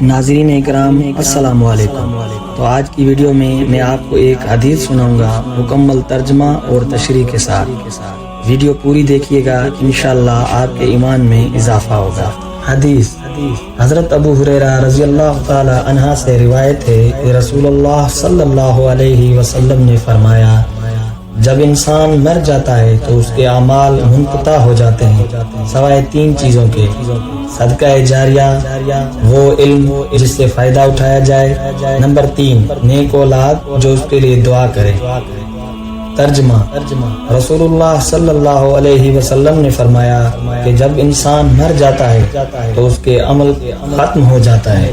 ناظرین اکرام السلام علیکم۔ تو آج کی ویڈیو میں آپ کو ایک حدیث سناؤں گا مکمل ترجمہ اور تشریح کے ساتھ۔ ویڈیو پوری دیکھیے گا، انشاءاللہ آپ کے ایمان میں اضافہ ہوگا۔ حدیث حضرت ابو ہریرہ رضی اللہ تعالی عنہ سے روایت ہے کہ رسول اللہ صلی اللہ علیہ وسلم نے فرمایا، جب انسان مر جاتا ہے تو اس کے اعمال منقطع ہو جاتے ہیں سوائے تین چیزوں کے: صدقہ جاریہ، وہ علم جس سے فائدہ اٹھایا جائے، نمبر 3 نیک اولاد جو اس کے لیے دعا کرے۔ ترجمہ: رسول اللہ صلی اللہ علیہ وسلم نے فرمایا کہ جب انسان مر جاتا ہے تو اس کے عمل ختم ہو جاتا ہے،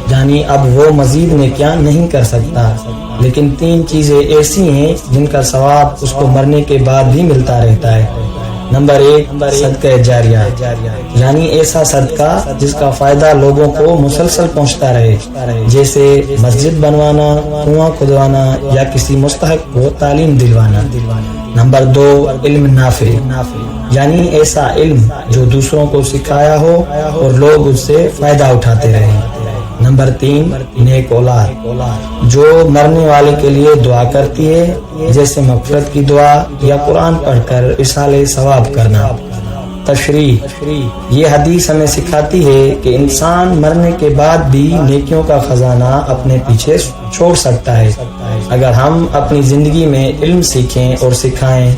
یعنی اب وہ مزید نیکیاں نہیں کر سکتا، لیکن تین چیزیں ایسی ہیں جن کا ثواب اس کو مرنے کے بعد بھی ملتا رہتا ہے۔ نمبر 1 صدقہ جاریہ، یعنی ایسا صدقہ جس کا فائدہ لوگوں کو مسلسل پہنچتا رہے، جیسے مسجد بنوانا، کنواں کھدوانا یا کسی مستحق کو تعلیم دلوانا۔ نمبر 2 علم نافع، یعنی ایسا علم جو دوسروں کو سکھایا ہو اور لوگ اس سے فائدہ اٹھاتے رہیں۔ نمبر 3 نیک اولاد، جو مرنے والے کے لیے دعا کرتی ہے، جیسے مغفرت کی دعا یا قرآن پڑھ کر اصالہ ثواب کرنا۔ تشریح: یہ حدیث ہمیں سکھاتی ہے کہ انسان مرنے کے بعد بھی نیکیوں کا خزانہ اپنے پیچھے چھوڑ سکتا ہے اگر ہم اپنی زندگی میں علم سیکھیں اور سکھائیں،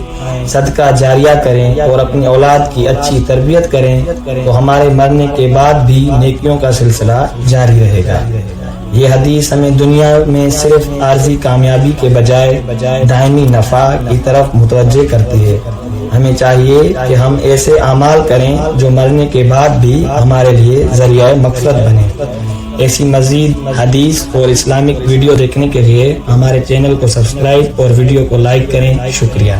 صدقہ جاریہ کریں اور اپنی اولاد کی اچھی تربیت کریں تو ہمارے مرنے کے بعد بھی نیکیوں کا سلسلہ جاری رہے گا۔ یہ حدیث ہمیں دنیا میں صرف عارضی کامیابی کے بجائے دائمی نفع کی طرف متوجہ کرتی ہے۔ ہمیں چاہیے کہ ہم ایسے اعمال کریں جو مرنے کے بعد بھی ہمارے لیے ذریعہ مغفرت بنے۔ ایسی مزید حدیث اور اسلامک ویڈیو دیکھنے کے لیے ہمارے چینل کو سبسکرائب اور ویڈیو کو لائک کریں۔ شکریہ۔